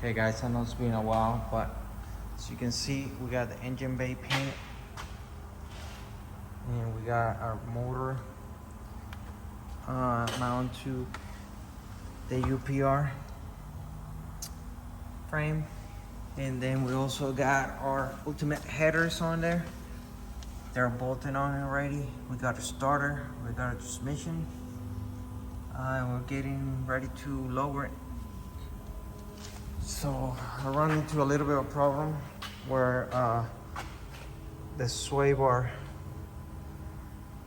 Okay guys, I know it's been a while, but as you can see, we got the engine bay painted. And we got our motor mounted to the UPR frame. And then we also got our ultimate headers on there. They're bolted on already. We got a starter, we got a transmission. And we're getting ready to lower it. So I run into a little bit of a problem where the sway bar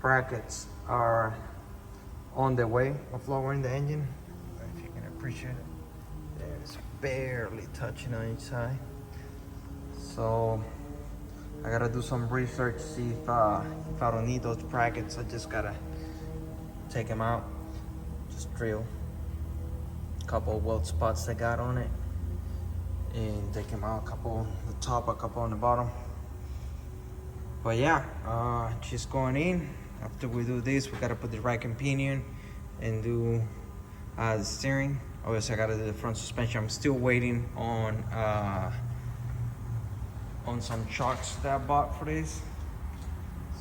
brackets are on the way of lowering the engine. If you can appreciate it, it's barely touching on each side. So I gotta do some research, see if I don't need those brackets. I just gotta take them out, just drill a couple of weld spots that got on it and take them out, a couple on the top, a couple on the bottom. But yeah, just going in. After we do this, we gotta put the rack and pinion and do the steering. Obviously I gotta do the front suspension. I'm still waiting on some shocks that I bought for this.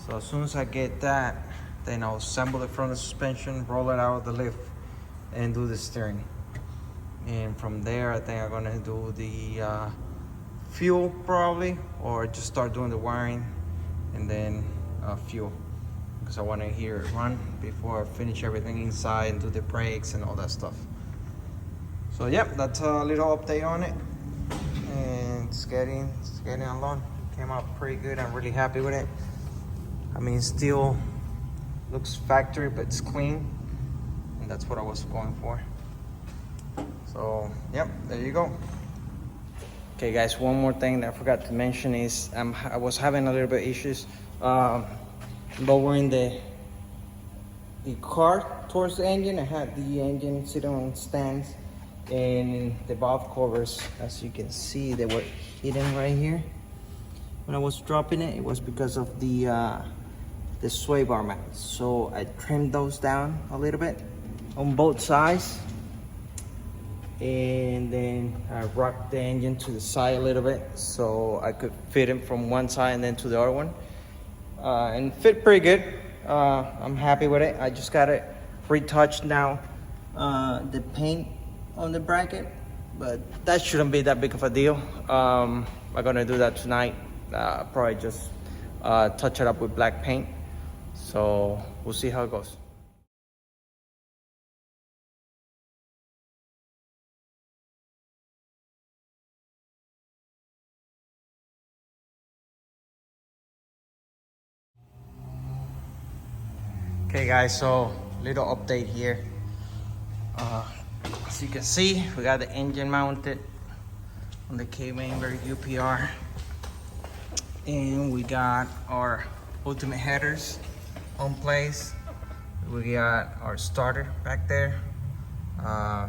So as soon as I get that, then I'll assemble the front suspension, roll it out of the lift, and do the steering. And from there, I think I'm gonna do the fuel probably, or just start doing the wiring and then fuel, because I want to hear it run before I finish everything inside and do the brakes and all that stuff. So yep, that's a little update on it, and it's getting along. It came out pretty good. I'm really happy with it. I mean, it still looks factory, but it's clean, and that's what I was going for. So yep, there you go. Okay guys, one more thing that I forgot to mention is I was having a little bit of issues lowering the car towards the engine. I had the engine sitting on stands, and the valve covers, as you can see, they were hidden right here. When I was dropping it, it was because of the sway bar mounts. So I trimmed those down a little bit on both sides. And then I rocked the engine to the side a little bit so I could fit it from one side and then to the other one. And fit pretty good. I'm happy with it. I just got it retouched now, the paint on the bracket, but that shouldn't be that big of a deal. I'm gonna do that tonight. Probably just touch it up with black paint. So we'll see how it goes. Okay guys, so little update here. As you can see, we got the engine mounted on the K-Main UPR, and we got our ultimate headers on place. We got our starter back there,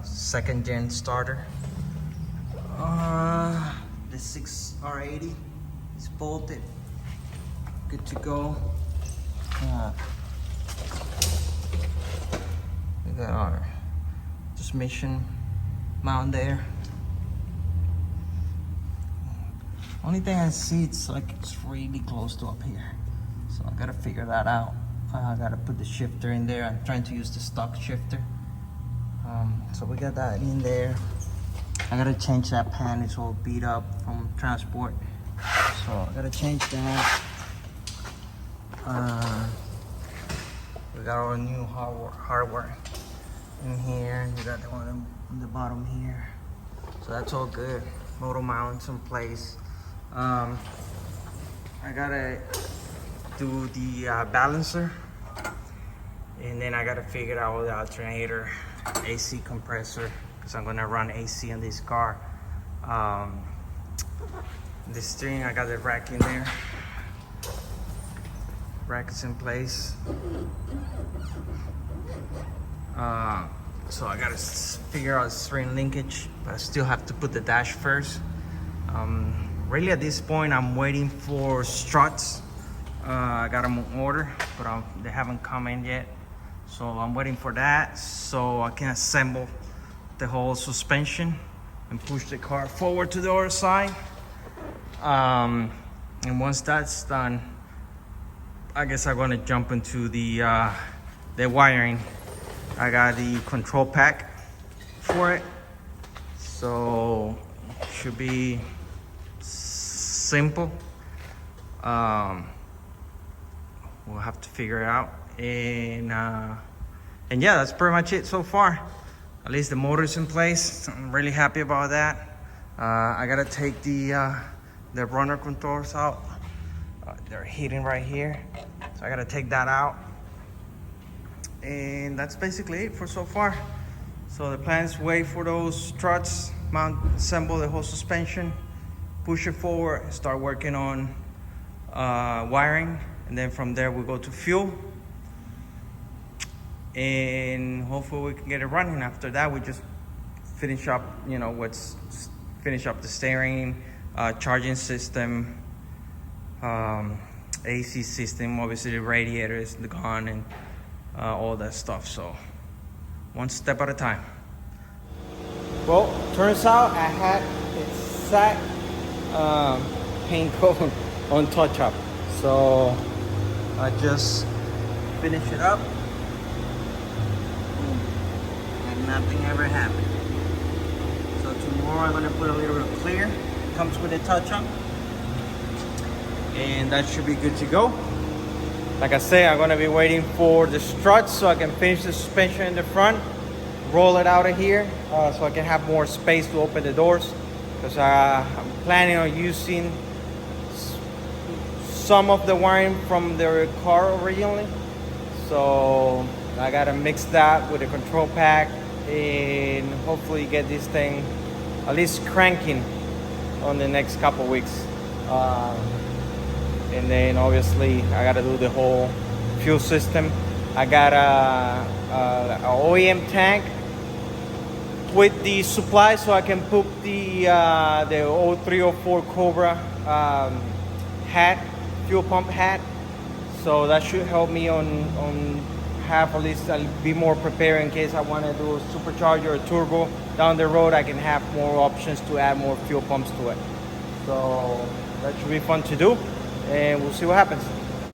second gen starter. The 6R80 is bolted, good to go. We got our transmission mount there. Only thing I see, it's like it's really close to up here, so I gotta figure that out. I gotta put the shifter in there. I'm trying to use the stock shifter. So we got that in there. I gotta change that pan. It's all beat up from transport, so I gotta change that. We got our new hardware in here. We got the one on the bottom here, so that's all good. Motor mounts in place. I gotta do the balancer, and then I gotta figure out the alternator, AC compressor, because I'm gonna run AC on this car. The steering, I got the rack in there. Rack is in place. So I gotta figure out steering linkage, but I still have to put the dash first. Really at this point, I'm waiting for struts. I got them on order, but they haven't come in yet. So I'm waiting for that so I can assemble the whole suspension and push the car forward to the other side. And once that's done, I guess I'm gonna jump into the wiring. I got the control pack for it, so should be simple. We'll have to figure it out, and yeah, that's pretty much it so far. At least the motor's in place. I'm really happy about that. I gotta take the runner controls out. They're hidden right here, so I gotta take that out. And that's basically it for so far. So the plan is wait for those struts, assemble the whole suspension, push it forward, start working on wiring, and then from there we'll go to fuel, and hopefully we can get it running. After that, we just finish up, finish up the steering, charging system, AC system, obviously the radiator is gone, and all that stuff. So one step at a time. Well, turns out I had exact paint coat on touch up, so I just finish it up and nothing ever happened. So tomorrow I'm gonna put a little bit of clear, comes with a touch up, and that should be good to go. Like I say, I'm gonna be waiting for the struts so I can finish the suspension in the front, roll it out of here, so I can have more space to open the doors, because I'm planning on using some of the wiring from the car originally. So I gotta mix that with the control pack and hopefully get this thing at least cranking on the next couple weeks. And then obviously I gotta do the whole fuel system. I got a OEM tank with the supply, so I can put the 0304 Cobra hat, fuel pump hat. So that should help me on have, at least I'll be more prepared in case I want to do a supercharger or turbo down the road. I can have more options to add more fuel pumps to it. So that should be fun to do, and we'll see what happens.